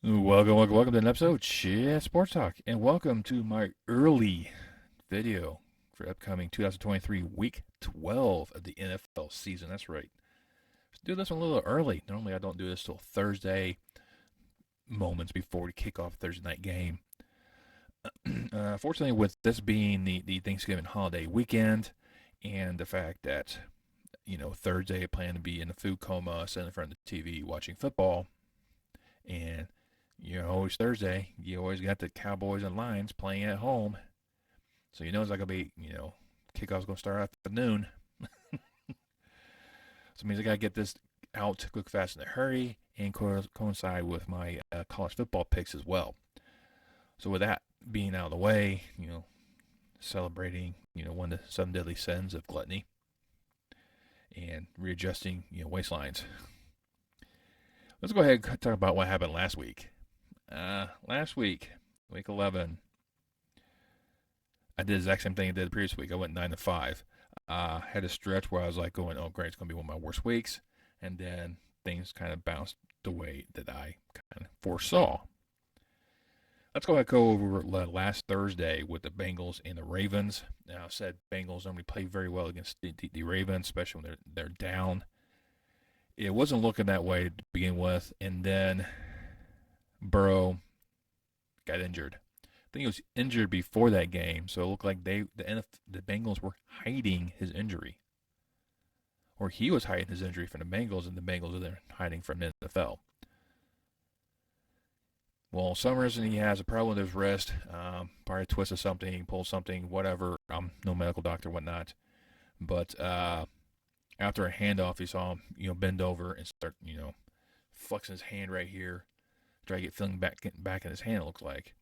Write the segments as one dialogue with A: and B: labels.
A: Welcome to an episode of Chat Sports Talk, and welcome to my early video for upcoming 2023 Week 12 of the NFL season. That's right. Let's do this one a little early. Normally, I don't do this till Thursday, moments before we kick off Thursday night game. Fortunately, with this being the Thanksgiving holiday weekend, and the fact that Thursday I plan to be in a food coma, sitting in front of the TV watching football, and always Thursday, you always got the Cowboys and Lions playing at home. So it's not going to be, kickoff's going to start at noon. So it means I got to get this out quick, fast, in a hurry and coincide with my college football picks as well. So with that being out of the way, celebrating, one of the seven deadly sins of gluttony and readjusting, waistlines. Let's go ahead and talk about what happened last week. Last week, week 11, I did the exact same thing I did the previous week. I went 9-5. Had a stretch where I was like going, oh great, it's going to be one of my worst weeks. And then things kind of bounced the way that I kind of foresaw. Let's go ahead and go over last Thursday with the Bengals and the Ravens. Now, I said Bengals normally play very well against the Ravens, especially when they're down. It wasn't looking that way to begin with, and then Burrow got injured. I think he was injured before that game, so it looked like the Bengals were hiding his injury, or he was hiding his injury from the Bengals, and the Bengals are there hiding from the NFL. Well, some reason he has a problem with his wrist, probably twisted something, pulled something, whatever. I'm no medical doctor, whatnot, but after a handoff, he saw him, bend over and start, flexing his hand right here, try to get feeling back in his hand. It looks like.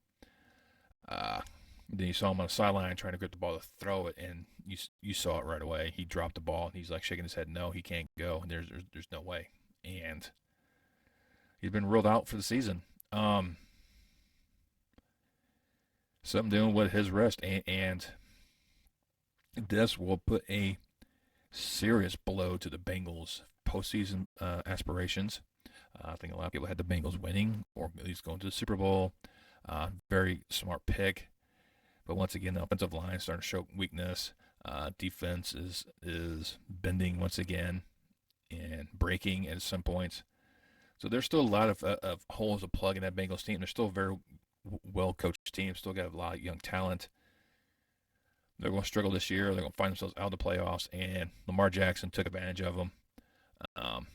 A: Then you saw him on the sideline trying to grip the ball to throw it, and you saw it right away. He dropped the ball, and he's like shaking his head. No, he can't go. And there's no way. And he's been ruled out for the season. Something doing with his wrist, and this will put a serious blow to the Bengals' postseason aspirations. I think a lot of people had the Bengals winning or at least going to the Super Bowl. Very smart pick. But once again, the offensive line is starting to show weakness. Defense is bending once again and breaking at some points. So there's still a lot of holes to plug in that Bengals team. They're still a very well-coached team. Still got a lot of young talent. They're going to struggle this year. They're going to find themselves out of the playoffs. And Lamar Jackson took advantage of them,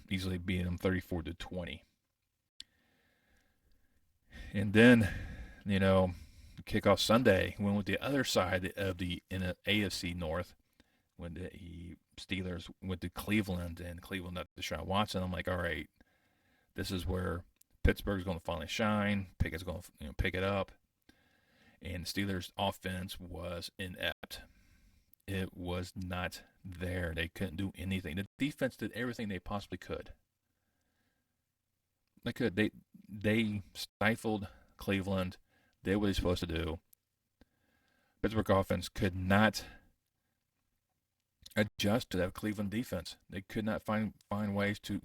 A: easily beating them 34-20. And then, kickoff Sunday went with the other side of the AFC North when the Steelers went to Cleveland, and Cleveland got Deshaun Watson. I'm like, all right, this is where Pittsburgh's going to finally shine. Pickett's going to pick it up. And the Steelers' offense was inept. It was not there. They couldn't do anything. The defense did everything they possibly could. They stifled Cleveland. Did what they're supposed to do. Pittsburgh offense could not adjust to that Cleveland defense. They could not find ways to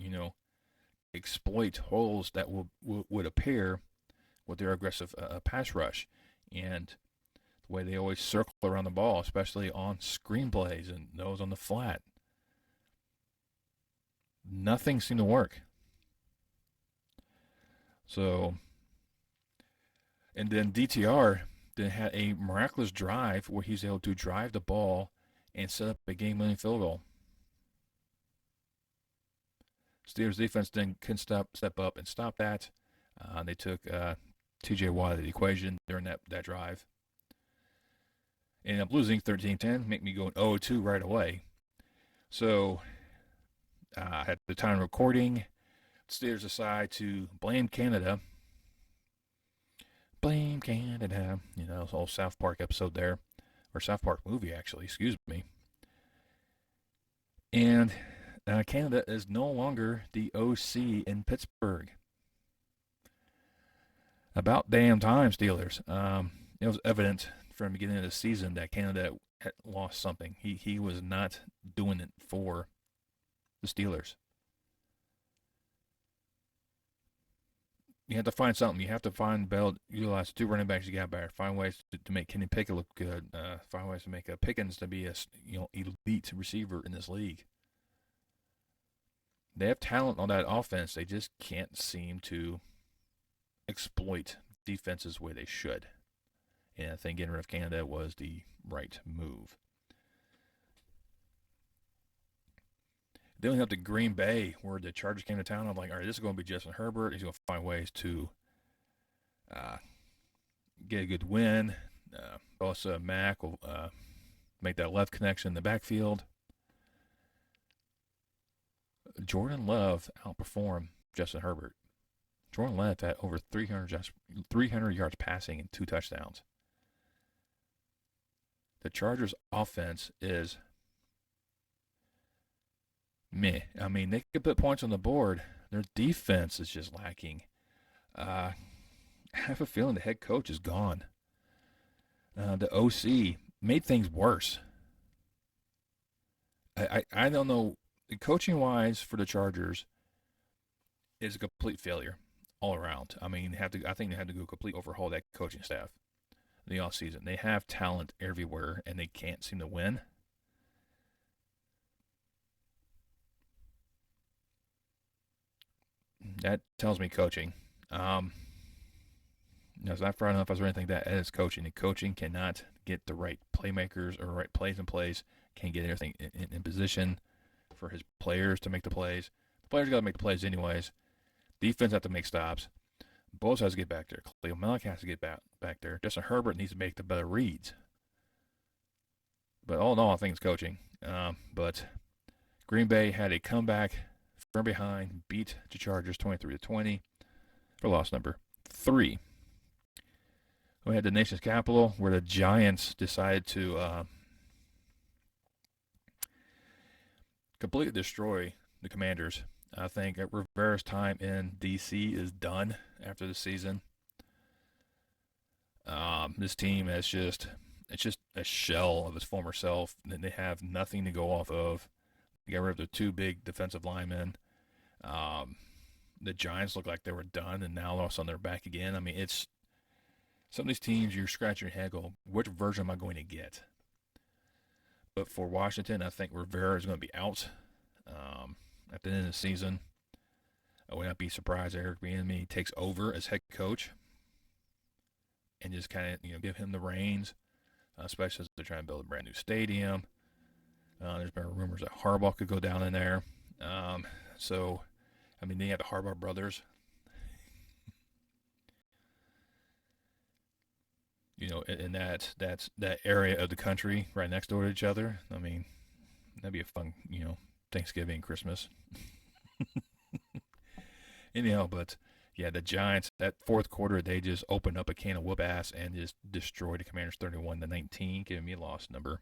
A: exploit holes that would appear with their aggressive pass rush, and the way they always circle around the ball, especially on screenplays and those on the flat. Nothing seemed to work. So, and then DTR then had a miraculous drive where he's able to drive the ball and set up a game-winning field goal. Steelers defense then couldn't step up and stop that. They took TJ Watt out of the equation during that drive. Ended up losing 13-10, make me go 0-2 right away. So at the time of recording, Steelers decide to blame Canada. Blame Canada. This whole South Park episode there. Or South Park movie, actually. Excuse me. And Canada is no longer the OC in Pittsburgh. About damn time, Steelers. It was evident from the beginning of the season that Canada had lost something. He was not doing it for the Steelers. you have to find something. You have to find Bell, utilize the 2 running backs you got back. Find ways to make Kenny Pickett look good. Find ways to make Pickens to be a elite receiver in this league. They have talent on that offense. They just can't seem to exploit defenses the way they should. And I think getting rid of Canada was the right move. Then we have to Green Bay, where the Chargers came to town. I'm like, all right, this is going to be Justin Herbert. He's going to find ways to get a good win. Also, Mack will make that left connection in the backfield. Jordan Love outperformed Justin Herbert. Jordan Love had over 300 yards passing and 2 touchdowns. The Chargers' offense is meh. I mean, they could put points on the board. Their defense is just lacking. I have a feeling the head coach is gone. The OC made things worse. I don't know. Coaching-wise for the Chargers is a complete failure all around. I mean, I think they have to go complete overhaul that coaching staff in the offseason. They have talent everywhere, and they can't seem to win. That tells me coaching. It's not far enough. I was anything like that. That is coaching. And coaching cannot get the right playmakers or right plays in place. Can't get everything in position for his players to make the plays. The players got to make the plays anyways. Defense have to make stops. Bowles has to get back there. Cleo Malik has to get back there. Justin Herbert needs to make the better reads. But all in all, I think it's coaching. But Green Bay had a comeback from behind, beat the Chargers 23-20 for loss number 3. We had the nation's capital where the Giants decided to completely destroy the Commanders. I think Rivera's time in D.C. is done after the season. This team it's just a shell of its former self. They have nothing to go off of. They got rid of their 2 big defensive linemen. The Giants look like they were done, and now all of a sudden they're back again. I mean, it's some of these teams you're scratching your head, go, which version am I going to get? But for Washington, I think Rivera is going to be out at the end of the season. I would not be surprised if Eric Bieniemy takes over as head coach and just kind of give him the reins, especially as they're trying to build a brand new stadium. There's been rumors that Harbaugh could go down in there. So, I mean, they have the Harbaugh brothers. In that area of the country right next door to each other. I mean, that'd be a fun, Thanksgiving, Christmas. Anyhow, but yeah, the Giants, that fourth quarter, they just opened up a can of whoop ass and just destroyed the Commanders 31-19, giving me loss number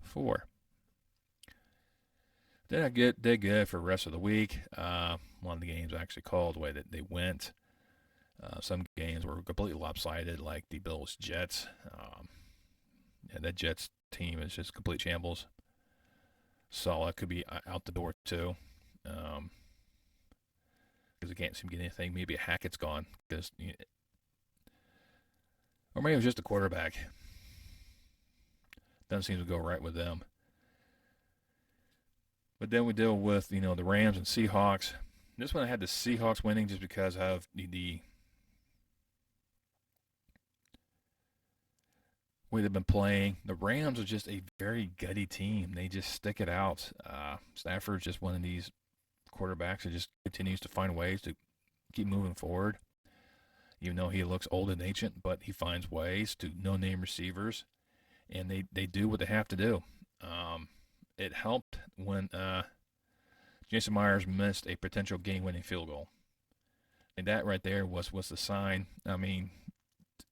A: 4. Then I did good for the rest of the week. One of the games I actually called the way that they went. Some games were completely lopsided, like the Bills-Jets. That Jets team is just complete shambles. Saleh could be out the door, too. Because they can't seem to get anything. Maybe Hackett's gone. Or maybe it was just the quarterback. Doesn't seem to go right with them. But then we deal with, the Rams and Seahawks. This one I had the Seahawks winning just because of the way they've been playing. The Rams are just a very gutty team. They just stick it out. Stafford's just one of these quarterbacks that just continues to find ways to keep moving forward. Even though he looks old and ancient, but he finds ways to no-name receivers, and they do what they have to do. It helped when Jason Myers missed a potential game-winning field goal. And that right there was the sign. I mean,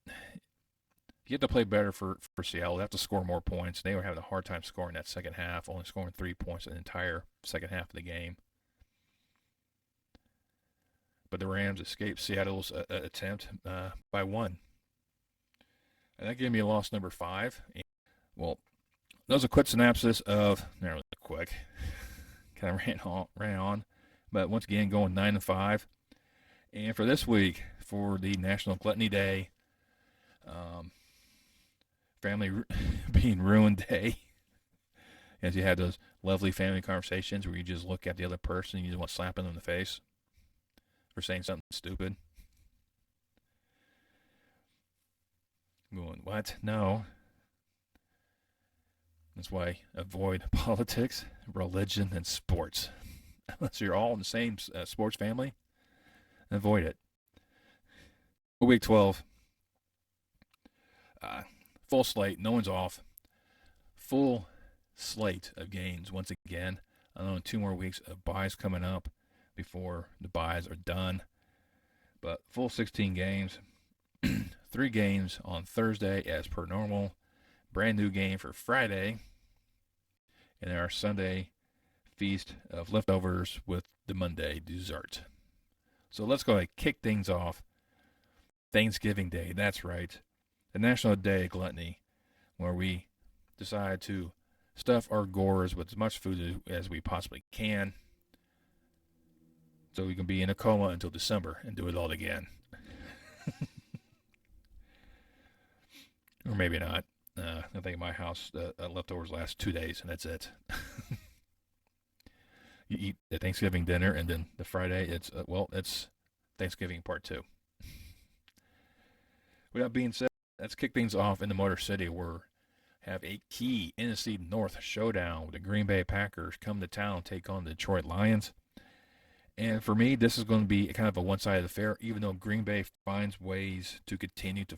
A: you have to play better for Seattle. They have to score more points. They were having a hard time scoring that second half, only scoring 3 points in the entire second half of the game. But the Rams escaped Seattle's attempt by 1. And that gave me a loss number 5. Well, that was a quick synopsis of, not really quick, kind of ran on. But once again, going 9-5. And for this week, for the National Gluttony Day, family being ruined day, as you have those lovely family conversations where you just look at the other person and you just want to slap them in the face for saying something stupid. Going, what? No. That's why avoid politics, religion, and sports. Unless you're all in the same sports family, avoid it. Week 12. Full slate. No one's off. Full slate of games once again. I know 2 more weeks of buys coming up before the buys are done. But full 16 games. 3 games on Thursday as per normal. Brand new game for Friday. And our Sunday feast of leftovers with the Monday dessert. So let's go ahead and kick things off. Thanksgiving Day, that's right. The National Day of Gluttony, where we decide to stuff our gores with as much food as we possibly can so we can be in a coma until December and do it all again. Or maybe not. I think in my house, leftovers last 2 days, and that's it. You eat the Thanksgiving dinner, and then the Friday, it's Thanksgiving part 2. With that being said, let's kick things off in the Motor City, where we have a key NFC North showdown with the Green Bay Packers come to town, take on the Detroit Lions. And for me, this is going to be kind of a one-sided affair, even though Green Bay finds ways to continue to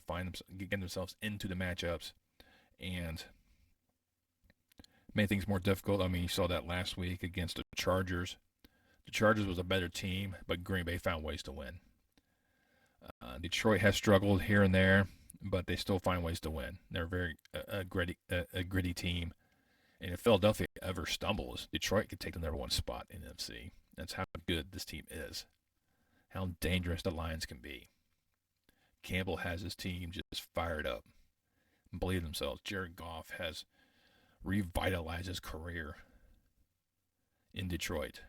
A: get themselves into the matchups and made things more difficult. I mean, you saw that last week against the Chargers. The Chargers was a better team, but Green Bay found ways to win. Detroit has struggled here and there, but they still find ways to win. They're a gritty team. And if Philadelphia ever stumbles, Detroit could take the number 1 spot in the NFC. That's how good this team is, how dangerous the Lions can be. Campbell has his team just fired up and believe themselves. Jared Goff has revitalized his career in Detroit.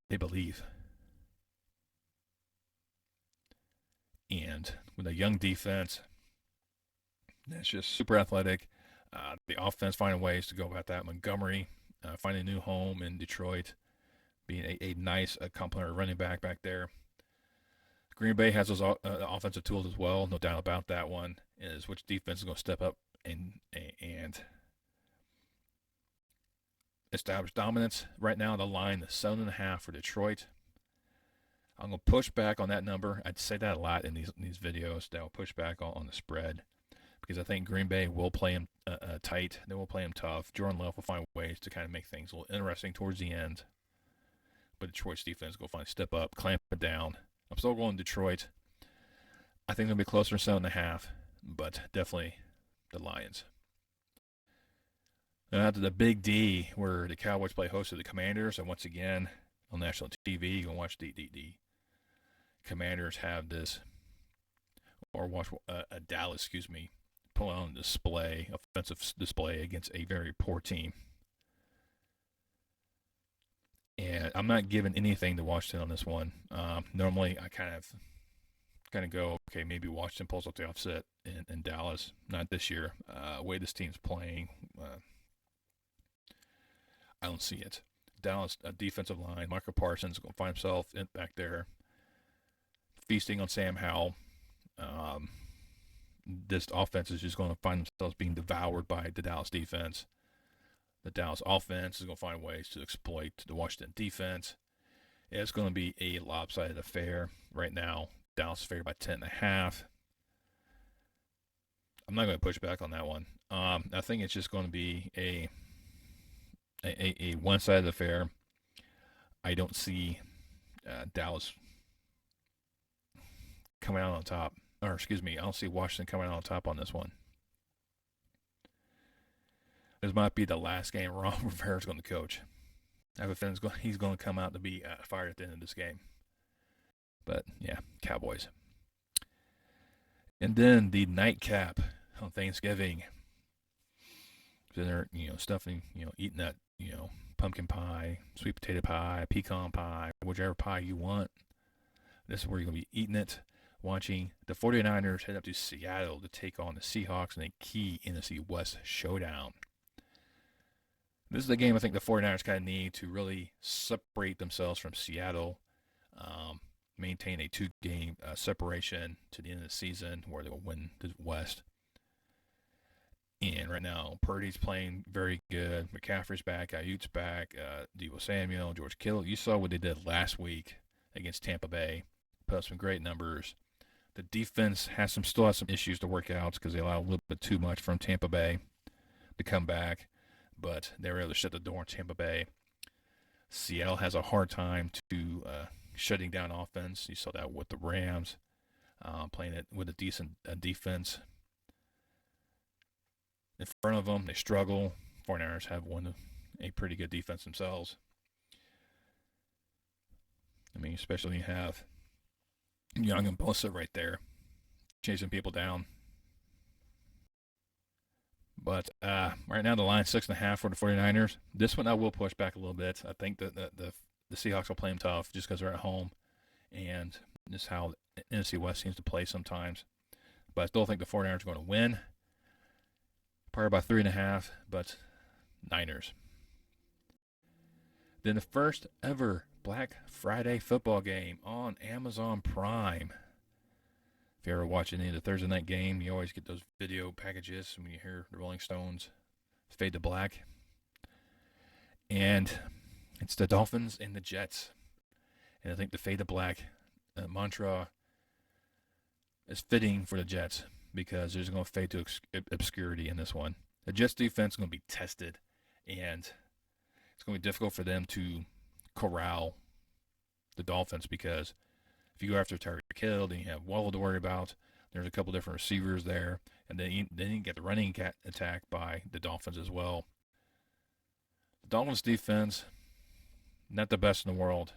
A: They believe. And with a young defense that's just super athletic, the offense finding ways to go about that. Montgomery finding a new home in Detroit, being a nice complementary running back there. Green Bay has those offensive tools as well, no doubt about that one. Is which defense is going to step up and establish dominance. Right now, the line is 7.5 for Detroit. I'm going to push back on that number. I'd say that a lot in these videos. That will push back on the spread because I think Green Bay will play him tight. They will play him tough. Jordan Love will find ways to kind of make things a little interesting towards the end. But Detroit's defense will finally step up, clamp it down. I'm still going Detroit. I think it'll be closer to 7.5, but definitely the Lions. Now to the Big D, where the Cowboys play host to the Commanders, and once again on national TV, you can watch the Commanders have this, or watch Dallas, pull on a offensive display against a very poor team. And I'm not giving anything to Washington on this one. Normally, I kind of go, okay, maybe Washington pulls off the offset in Dallas. Not this year. The way this team's playing, I don't see it. Dallas defensive line, Michael Parsons is going to find himself back there feasting on Sam Howell. This offense is just going to find themselves being devoured by the Dallas defense. The Dallas offense is going to find ways to exploit the Washington defense. It's going to be a lopsided affair right now. Dallas is favored by 10.5. I'm not going to push back on that one. I think it's just going to be a one-sided affair. I don't see Dallas coming out on top. I don't see Washington coming out on top on this one. This might be the last game Ron Rivera's going to coach. I have a feeling he's going to come out to be fired at the end of this game. But, yeah, Cowboys. And then the nightcap on Thanksgiving. So they're, stuffing, eating that, pumpkin pie, sweet potato pie, pecan pie, whichever pie you want. This is where you're going to be eating it, watching the 49ers head up to Seattle to take on the Seahawks in a key NFC West showdown. This is the game I think the 49ers kind of need to really separate themselves from Seattle, maintain a two-game separation to the end of the season where they'll win the West. And right now, Purdy's playing very good. McCaffrey's back. Ayuk's back. Deebo Samuel, George Kittle. You saw what they did last week against Tampa Bay. Put up some great numbers. The defense still has some issues to work out because they allow a little bit too much from Tampa Bay to come back. But they were able to shut the door on Tampa Bay. Seattle has a hard time to shutting down offense. You saw that with the Rams, playing it with a decent defense. In front of them, they struggle. 49ers have a pretty good defense themselves. I mean, especially when you have Young and Bosa right there chasing people down. But right now the line's 6.5 for the 49ers. This one I will push back a little bit. I think that the Seahawks will play them tough just because they're at home. And this is how the NFC West seems to play sometimes. But I still think the 49ers are going to win. Probably by 3.5, but Niners. Then the first ever Black Friday football game on Amazon Prime. If you ever watch any of the Thursday night game, you always get those video packages when you hear the Rolling Stones fade to black. And it's the Dolphins and the Jets. And I think the fade to black mantra is fitting for the Jets because they're just going to fade to obscurity in this one. The Jets defense is going to be tested, and it's going to be difficult for them to corral the Dolphins because if you go after Tyreek Hill, then you have Waddle to worry about. There's a couple different receivers there, and then you get the running attack by the Dolphins as well. The Dolphins defense, not the best in the world,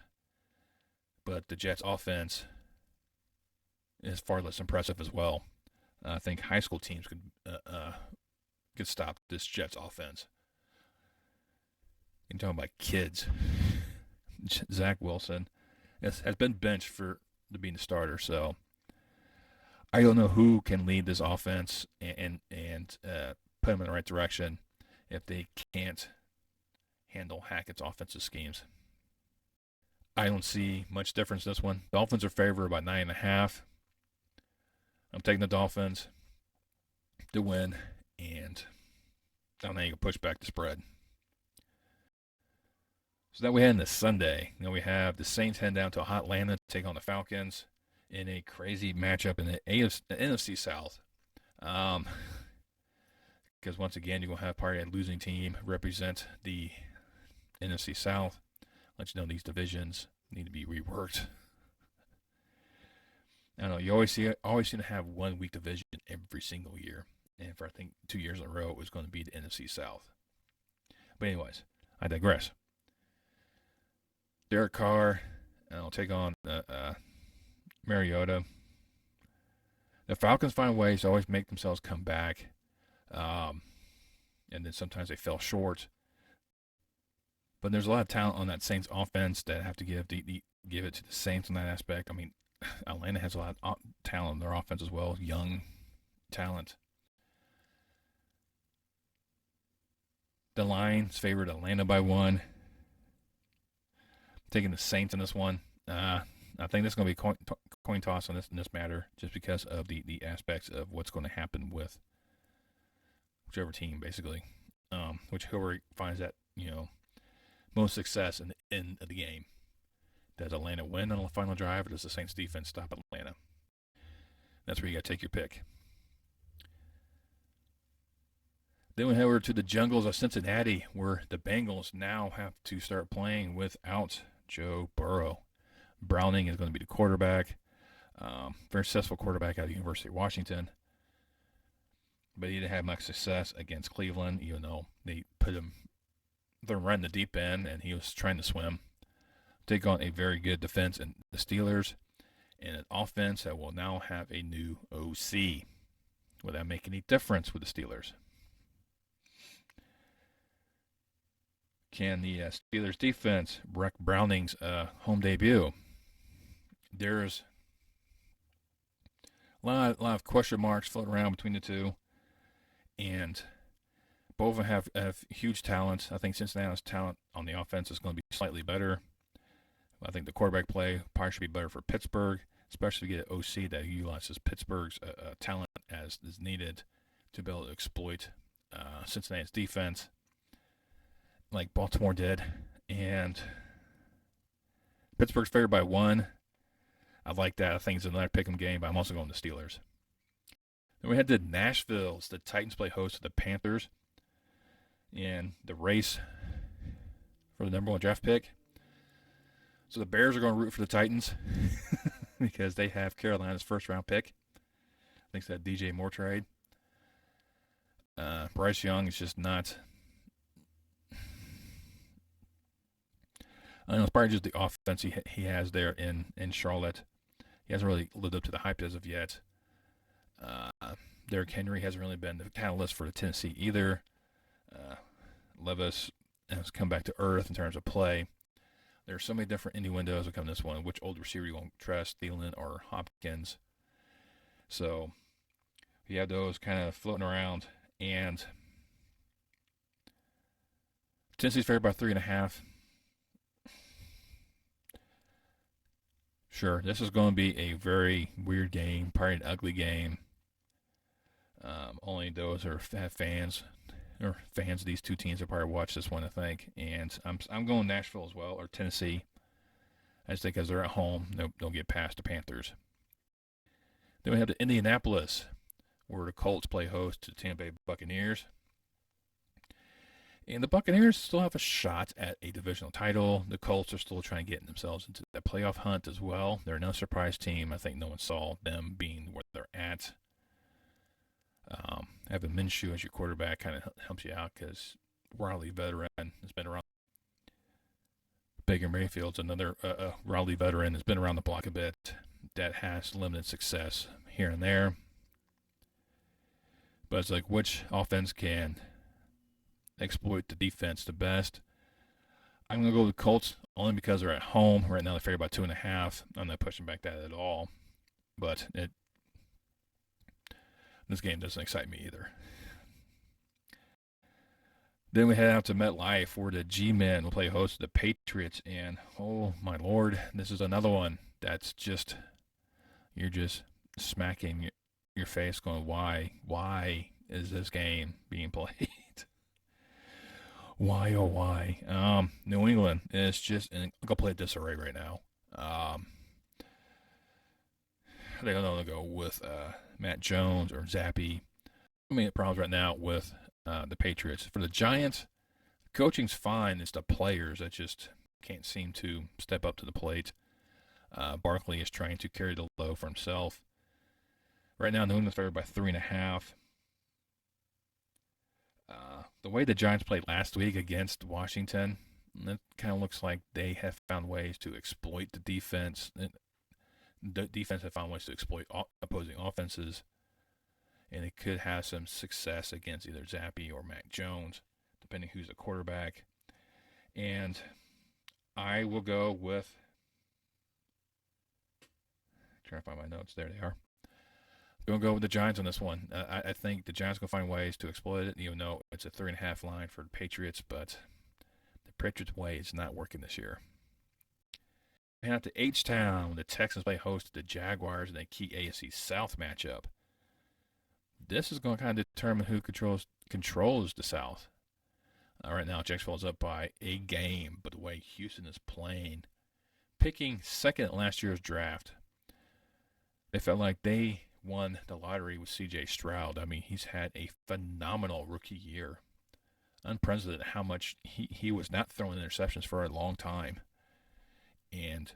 A: but the Jets offense is far less impressive as well. I think high school teams could stop this Jets offense. You're talking about kids. Zach Wilson has been benched to being the starter, so I don't know who can lead this offense and put them in the right direction if they can't handle Hackett's offensive schemes. I don't see much difference in this one. Dolphins are favored by 9.5. I'm taking the Dolphins to win, and I don't think you can push back the spread. So then we head into Sunday. We have the Saints heading down to Atlanta to take on the Falcons in a crazy matchup in the NFC South. Because once again, you're going to have probably a losing team represent the NFC South. Let you know these divisions need to be reworked. I don't know. You always seem to have one weak division every single year. And for I think 2 years in a row, it was going to be the NFC South. But anyways, I digress. Derek Carr, I'll take on Mariota. The Falcons find ways to always make themselves come back. And then sometimes they fell short. But there's a lot of talent on that Saints offense that have to give it to the Saints in that aspect. I mean, Atlanta has a lot of talent in their offense as well, young talent. The Lions favored Atlanta by 1. Taking the Saints in this one. I think this is going to be coin toss on this matter just because of the aspects of what's going to happen with whichever team, basically. Whichever finds that, most success in the end of the game. Does Atlanta win on the final drive, or does the Saints defense stop Atlanta? That's where you got to take your pick. Then we head over to the jungles of Cincinnati, where the Bengals now have to start playing without Joe Burrow. Browning is going to be the quarterback. Very successful quarterback out of the University of Washington. But he didn't have much success against Cleveland, even though they put him right in the deep end, and he was trying to swim. Take on a very good defense in the Steelers, and an offense that will now have a new OC. Will that make any difference with the Steelers? Can the Steelers defense wreck Browning's home debut? there's a lot of question marks floating around between the two, and both of them have huge talent. I think Cincinnati's talent on the offense is going to be slightly better. I think the quarterback play probably should be better for Pittsburgh, especially to get an OC that utilizes Pittsburgh's talent as is needed to be able to exploit Cincinnati's defense like Baltimore did. And Pittsburgh's favored by 1. I like that. I think it's another pick'em game, but I'm also going to Steelers. Then we head to Nashville. The Titans play host to the Panthers in the race for the number 1 draft pick. So the Bears are going to root for the Titans because they have Carolina's first-round pick. Thanks to that DJ Moore trade. Bryce Young is just not. I don't know, it's probably just the offense he has there in Charlotte. He hasn't really lived up to the hype as of yet. Derrick Henry hasn't really been the catalyst for Tennessee either. Levis has come back to earth in terms of play. There are so many different innuendos that come this one. Which old receiver you won't trust, Thielen or Hopkins? So you have those kind of floating around. And Tennessee's favored by 3.5. Sure, this is going to be a very weird game, probably an ugly game. Only those who have fans or fans of these two teams will probably watch this one, I think. And I'm going Nashville as well, or Tennessee. I just think because they're at home, they'll get past the Panthers. Then we have the Indianapolis, where the Colts play host to the Tampa Bay Buccaneers. And the Buccaneers still have a shot at a divisional title. The Colts are still trying to get themselves into that playoff hunt as well. They're no surprise team. I think no one saw them being where they're at. Having Minshew as your quarterback kind of helps you out because Raleigh veteran has been around. Baker Mayfield's another Raleigh veteran has been around the block a bit that has limited success here and there. But it's like which offense can exploit the defense the best. I'm going to go with the Colts only because they're at home. Right now they're favored by 2.5. I'm not pushing back that at all. But this game doesn't excite me either. Then we head out to MetLife where the G-Men will play host to the Patriots. And, oh, my Lord, this is another one that's just, you're just smacking your face going, why is this game being played? Why, oh, why? New England is just in complete disarray right now. They don't know to go with Matt Jones or Zappy. I mean, the problems right now with the Patriots. For the Giants, coaching's fine. It's the players that just can't seem to step up to the plate. Barkley is trying to carry the load for himself. Right now, New England's favored by 3.5. The way the Giants played last week against Washington, it kind of looks like they have found ways to exploit the defense. The defense have found ways to exploit opposing offenses, and it could have some success against either Zappy or Mac Jones, depending who's the quarterback. And I will go with, trying to find my notes. There they are. I'm going to go with the Giants on this one. I think the Giants will find ways to exploit it, even though it's a 3.5 line for the Patriots, but the Patriots' way is not working this year. And out to H-Town, the Texans play host to the Jaguars in a key AFC South matchup. This is going to kind of determine who controls the South. Right now, Jacksonville's up by a game, but the way Houston is playing, picking second at last year's draft, they felt like they won the lottery with C.J. Stroud. I mean, he's had a phenomenal rookie year. Unprecedented how much he was not throwing interceptions for a long time. And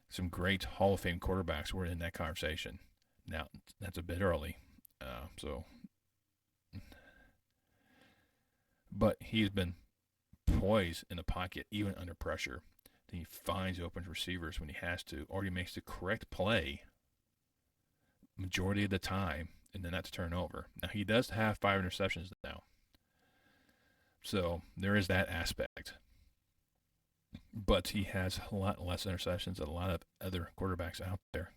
A: some great Hall of Fame quarterbacks were in that conversation. Now, that's a bit early. But he's been poised in the pocket, even under pressure. Then he finds open receivers when he has to, or he makes the correct play majority of the time, and then not to turn over. Now, he does have 5 interceptions now. So there is that aspect. but he has a lot less interceptions than a lot of other quarterbacks out there.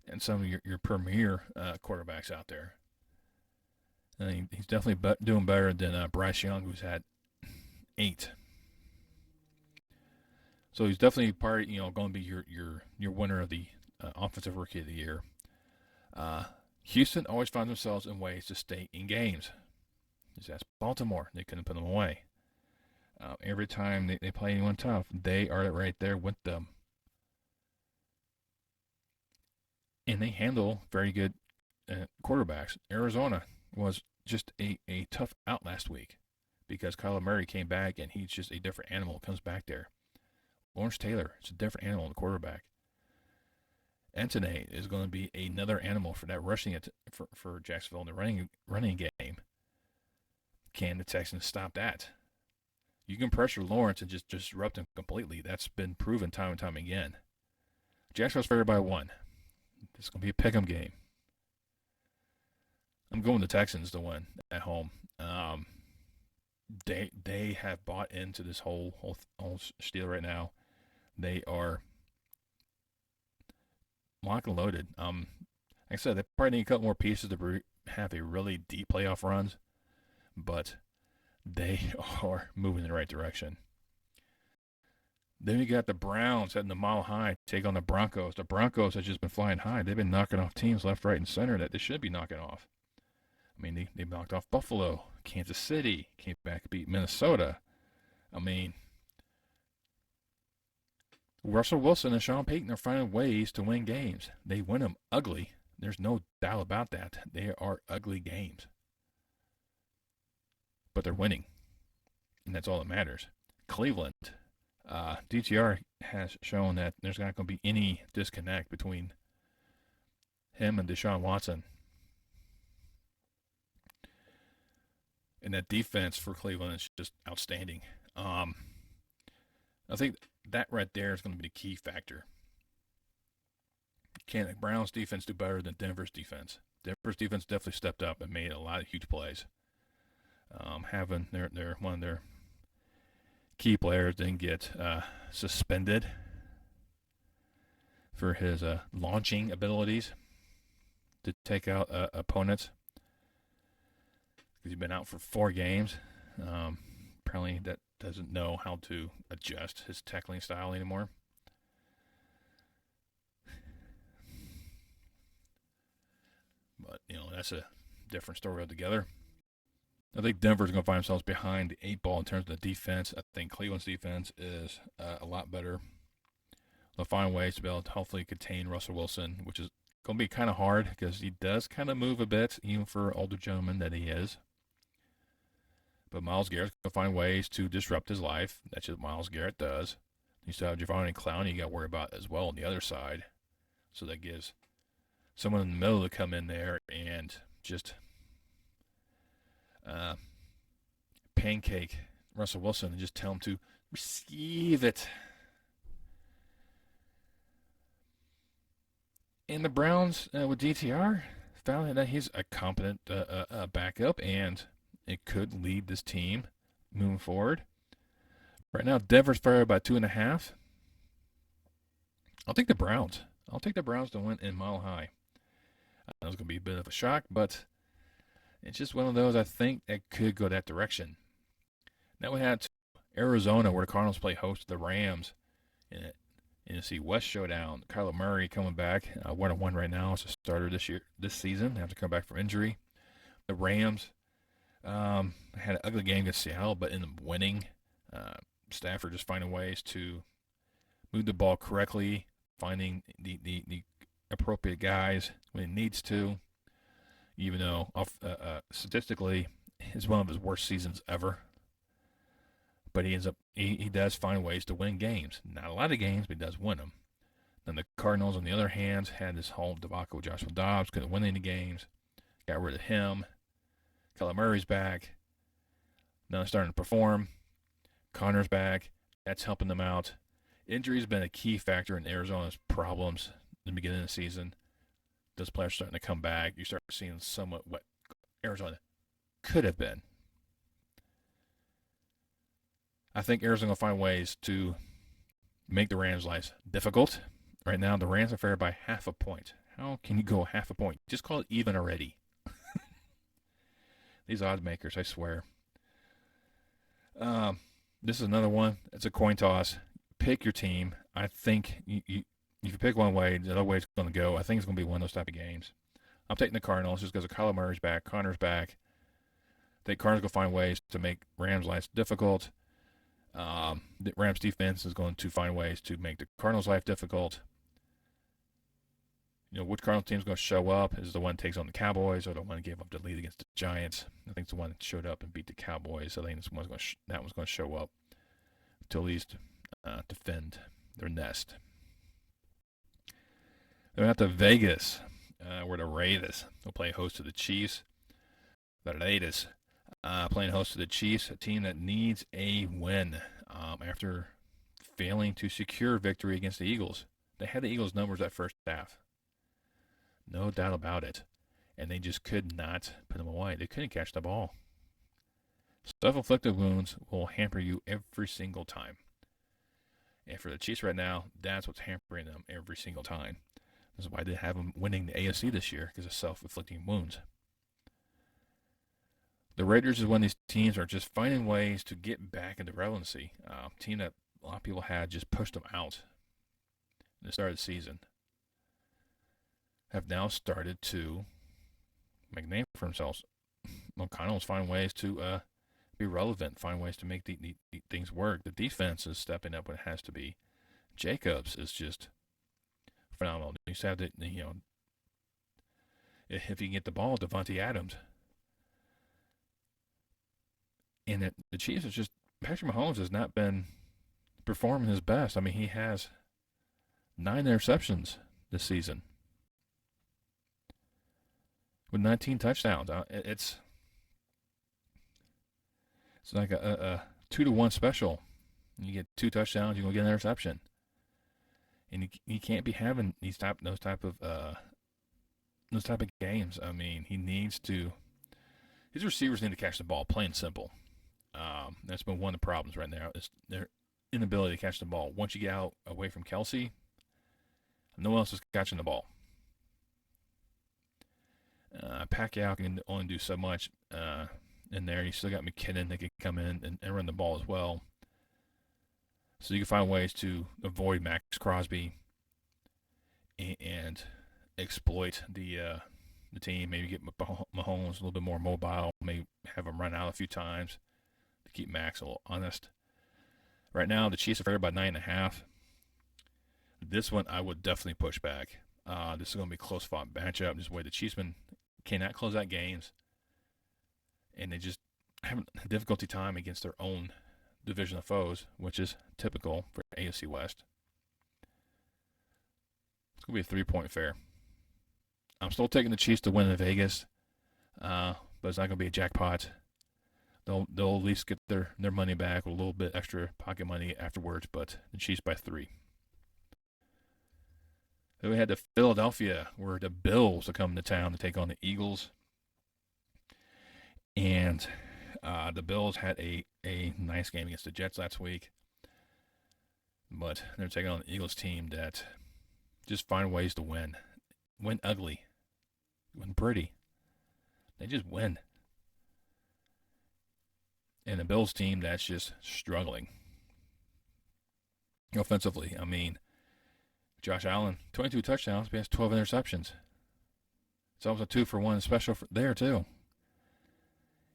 A: And some of your premier quarterbacks out there. And he's definitely doing better than Bryce Young, who's had 8. So he's definitely going to be your winner of the offensive rookie of the year. Houston always finds themselves in ways to stay in games. Just ask Baltimore; they couldn't put them away. Every time they play anyone tough, they are right there with them, and they handle very good quarterbacks. Arizona was just a tough out last week because Kyler Murray came back and he's just a different animal. Comes back there. Lawrence Taylor, it's a different animal in the quarterback. Anthony is going to be another animal for that rushing for Jacksonville in the running game. Can the Texans stop that? You can pressure Lawrence and just disrupt him completely. That's been proven time and time again. Jacksonville's favored by 1. This is going to be a pick'em game. I'm going the Texans to win at home. They have bought into this whole steal right now. They are locked and loaded. Like I said, they probably need a couple more pieces to have a really deep playoff runs, but they are moving in the right direction. Then you got the Browns heading the Mile High, take on the Broncos. The Broncos have just been flying high. They've been knocking off teams left, right, and center that they should be knocking off. I mean, they knocked off Buffalo, Kansas City, came back and beat Minnesota. I mean, Russell Wilson and Sean Payton are finding ways to win games. They win them ugly. There's no doubt about that. They are ugly games. But they're winning. And that's all that matters. Cleveland, DTR has shown that there's not going to be any disconnect between him and Deshaun Watson. And that defense for Cleveland is just outstanding. I think that right there is going to be the key factor. Can the Browns defense do better than Denver's defense? Denver's defense definitely stepped up and made a lot of huge plays. Having their one of their key players didn't get suspended for his launching abilities to take out opponents. Because he's been out for 4 games. Apparently that doesn't know how to adjust his tackling style anymore. But, that's a different story altogether. I think Denver's going to find themselves behind the 8 ball in terms of the defense. I think Cleveland's defense is a lot better. They'll find ways to be able to hopefully contain Russell Wilson, which is going to be kind of hard because he does kind of move a bit, even for an older gentleman that he is. But Myles Garrett's going to find ways to disrupt his life. That's what Myles Garrett does. You still have Jadeveon Clowney you got to worry about as well on the other side. So that gives someone in the middle to come in there and just pancake Russell Wilson and just tell him to receive it. And the Browns with DTR found that he's a competent backup and it could lead this team moving forward. Right now, Denver's favored by 2.5. I'll take the Browns. I'll take the Browns to win in Mile High. I know it's going to be a bit of a shock, but it's just one of those I think that could go that direction. Now we had Arizona, where the Cardinals play host to the Rams in it. NFC West showdown. Kyler Murray coming back 1-1 right now as a starter this season. They have to come back from injury. The Rams had an ugly game against Seattle, but ended up winning. Stafford just finding ways to move the ball correctly, finding the appropriate guys when he needs to. Even though statistically, it's one of his worst seasons ever. But he does find ways to win games. Not a lot of games, but he does win them. Then the Cardinals, on the other hand, had this whole debacle with Joshua Dobbs. Couldn't win any games. Got rid of him. Kyler Murray's back. Now they're starting to perform. Connor's back. That's helping them out. Injury's been a key factor in Arizona's problems in the beginning of the season. Those players are starting to come back. You start seeing somewhat what Arizona could have been. I think Arizona's going to find ways to make the Rams' lives difficult. Right now, the Rams are favored by half a point. How can you go half a point? Just call it even already. These odds makers, I swear. This is another one. It's a coin toss. Pick your team. I think if you pick one way, the other way it's going to go. I think it's going to be one of those type of games. I'm taking the Cardinals just because Kyler Murray's back, Connor's back. I think Cardinals will find ways to make Rams' life difficult. The Rams' defense is going to find ways to make the Cardinals' life difficult. Which Cardinals team is going to show up? Is the one that takes on the Cowboys or the one that gave up the lead against the Giants? I think it's the one that showed up and beat the Cowboys. I think that one's going to show up to at least defend their nest. They're out to Vegas, where the Raiders will play host to the Chiefs. The Raiders playing host to the Chiefs, a team that needs a win after failing to secure victory against the Eagles. They had the Eagles' numbers that first half. No doubt about it. And they just could not put them away. They couldn't catch the ball. Self-inflicted wounds will hamper you every single time. And for the Chiefs right now, that's what's hampering them every single time. This is why they have them winning the AFC this year, because of self-inflicting wounds. The Raiders is one of these teams are just finding ways to get back into relevancy. Team that a lot of people had just pushed them out in the start of the season have now started to make a name for themselves. Cardinals find ways to be relevant, find ways to make the things work. The defense is stepping up when it has to be. Jacobs is just phenomenal. You just have to, if you can get the ball, Devontae Adams. And the Chiefs is just, Patrick Mahomes has not been performing his best. I mean, he has 9 interceptions this season with 19 touchdowns. It's like a 2-to-1 special. You get 2 touchdowns, you're gonna get an interception, and you can't be having those type of games. I mean, his receivers need to catch the ball, plain and simple. That's been one of the problems right now is their inability to catch the ball. Once you get out away from Kelsey, no one else is catching the ball. Pacquiao can only do so much in there. You still got McKinnon that can come in and run the ball as well. So you can find ways to avoid Max Crosby and exploit the team. Maybe get Mahomes a little bit more mobile. Maybe have him run out a few times to keep Max a little honest. Right now, the Chiefs are favored by 9.5. This one I would definitely push back. This is going to be a close-fought matchup. Just the way the Chiefs cannot close out games, and they just have a difficulty time against their own division of foes, which is typical for AFC West. It's going to be a 3-point affair. I'm still taking the Chiefs to win in Vegas, but it's not going to be a jackpot. They'll at least get their money back with a little bit extra pocket money afterwards, but the Chiefs by 3. Then we had to Philadelphia, where the Bills are coming to town to take on the Eagles. And the Bills had a nice game against the Jets last week. But they're taking on the Eagles team that just find ways to win. Win ugly. Win pretty. They just win. And the Bills team that's just struggling offensively. I mean, Josh Allen, 22 touchdowns, but he has 12 interceptions. It's almost a 2-for-1 special there, too.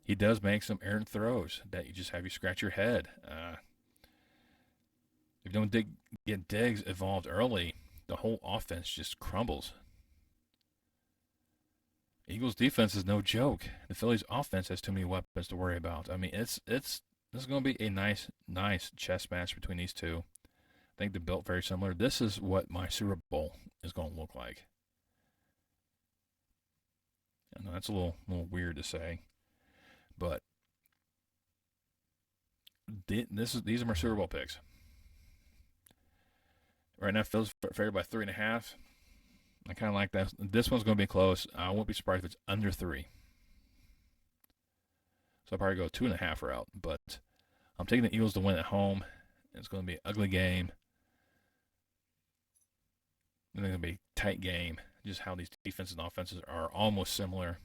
A: He does make some errant throws that you just have you scratch your head. If you don't get Diggs involved early, the whole offense just crumbles. Eagles defense is no joke. The Phillies offense has too many weapons to worry about. I mean, this is going to be a nice chess match between these two. I think they're built very similar. This is what my Super Bowl is going to look like. I know that's a little weird to say, but these are my Super Bowl picks. Right now, Phil's favored by 3.5. I kind of like that. This one's going to be close. I won't be surprised if it's under 3. So I'll probably go 2.5 route, but I'm taking the Eagles to win at home. It's going to be an ugly game. It's going to be a tight game. Just how these defenses and offenses are almost similar.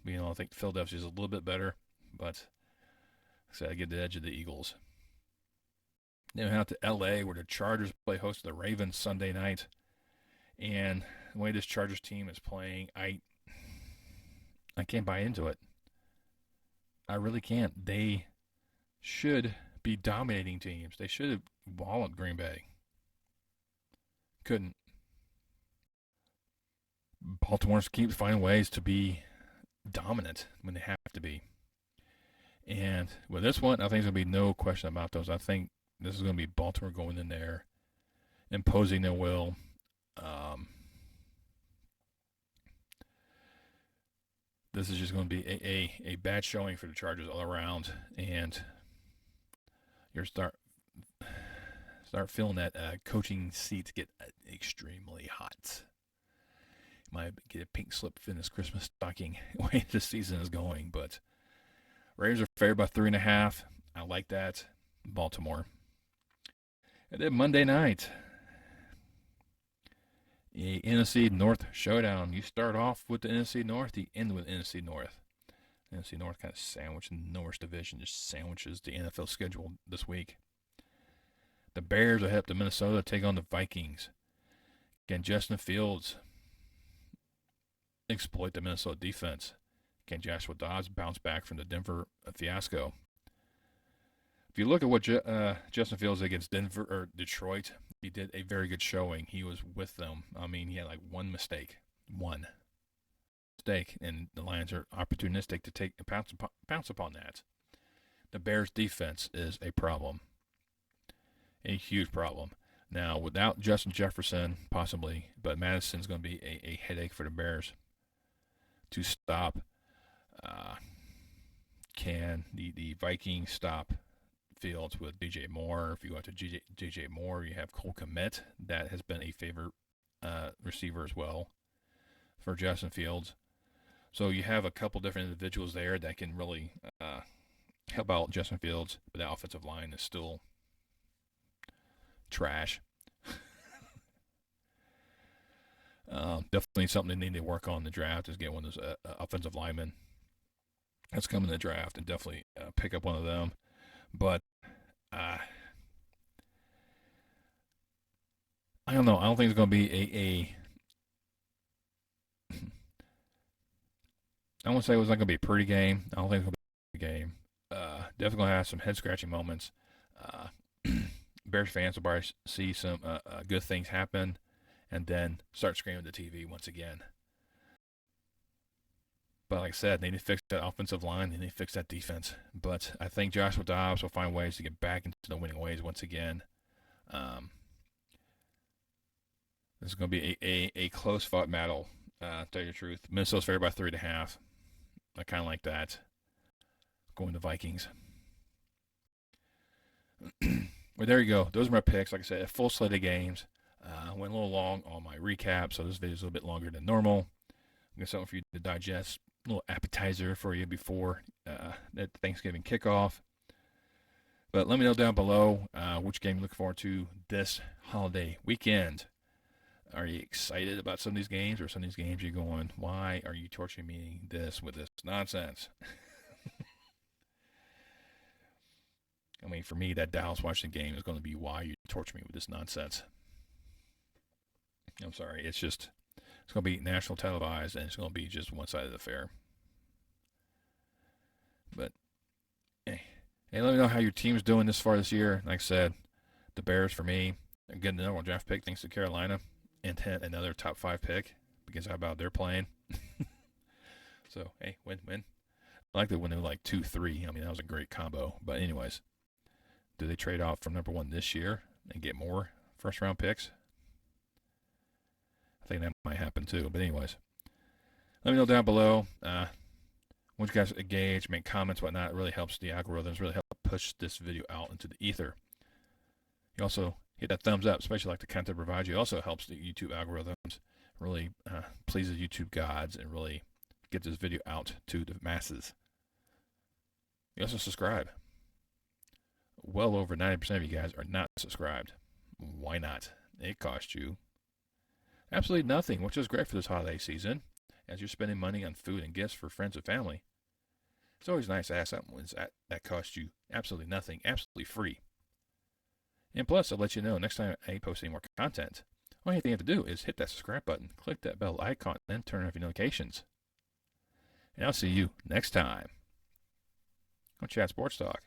A: I think Philadelphia is a little bit better, but I get the edge of the Eagles. Then we out to L.A. where the Chargers play host to the Ravens Sunday night. And the way this Chargers team is playing, I can't buy into it. I really can't. They should be dominating teams. They should have walloped Green Bay. Couldn't. Baltimore keeps finding ways to be dominant when they have to be. And with this one, I think there's going to be no question about those. I think this is going to be Baltimore going in there, imposing their will. This is just going to be a bad showing for the Chargers all around, and you're start feeling that coaching seats get extremely hot. You might get a pink slip in this Christmas stocking way this season is going, but Ravens are favored by 3.5. I like that. Baltimore. And then Monday night, the NFC North showdown. You start off with the NFC North, you end with NFC North. NFC North kind of sandwiched in the North Division, just sandwiches the NFL schedule this week. The Bears will head up to Minnesota to take on the Vikings. Can Justin Fields exploit the Minnesota defense? Can Joshua Dobbs bounce back from the Denver fiasco? If you look at what Justin Fields did against Denver or Detroit, he did a very good showing. He was with them. I mean, he had like one mistake, and the Lions are opportunistic to pounce upon that. The Bears' defense is a problem, a huge problem. Now, without Justin Jefferson, possibly, but Madison's going to be a headache for the Bears to stop. Can the Vikings stop Fields with DJ Moore? If you go out to DJ Moore, you have Cole Kmet. That has been a favorite receiver as well for Justin Fields. So you have a couple different individuals there that can really help out Justin Fields, but the offensive line is still trash. Definitely something they need to work on in the draft is get one of those offensive linemen that's coming in the draft and definitely pick up one of them. But I don't know. I don't think it's going to be I won't say it was not going to be a pretty game. I don't think it's going to be a pretty game. Definitely going to have some head-scratching moments. Bears fans will probably see some good things happen and then start screaming at the TV once again. But like I said, they need to fix that offensive line. They need to fix that defense. But I think Joshua Dobbs will find ways to get back into the winning ways once again. This is going to be a close-fought battle, to tell you the truth. Minnesota's favored by 3.5. I kind of like that. Going to Vikings. Well, there you go. Those are my picks. Like I said, a full slate of games. Went a little long on my recap, so this video is a little bit longer than normal. I'm got something for you to digest. A little appetizer for you before that Thanksgiving kickoff. But let me know down below which game you look forward to this holiday weekend. Are you excited about some of these games, or some of these games you're going, why are you torturing me with this nonsense? I mean, for me, that Dallas-Washington game is going to be why you torture me with this nonsense. I'm sorry. It's going to be national televised, and it's going to be just one side of the affair. But, hey, let me know how your team's doing this far this year. Like I said, the Bears, for me, are getting another one draft pick thanks to Carolina, and another top 5 pick because how about they're playing. So, hey, win-win. I liked it when they were like 2-3. I mean, that was a great combo. But anyways, do they trade off from number 1 this year and get more first-round picks? I think that might happen too. But anyways, let me know down below. Once you guys engage, make comments, whatnot, it really helps the algorithms, really help push this video out into the ether. You also hit that thumbs up, especially like the content I provide you. It also helps the YouTube algorithms, really pleases YouTube gods, and really get this video out to the masses. You also subscribe. well over 90% of you guys are not subscribed. Why not? It costs you absolutely nothing, which is great for this holiday season. As you're spending money on food and gifts for friends and family, it's always nice to have something that costs you absolutely nothing, absolutely free. And plus, I'll let you know next time I post any more content. All you have to do is hit that subscribe button, click that bell icon, and then turn on your notifications. And I'll see you next time on Chat Sports Talk.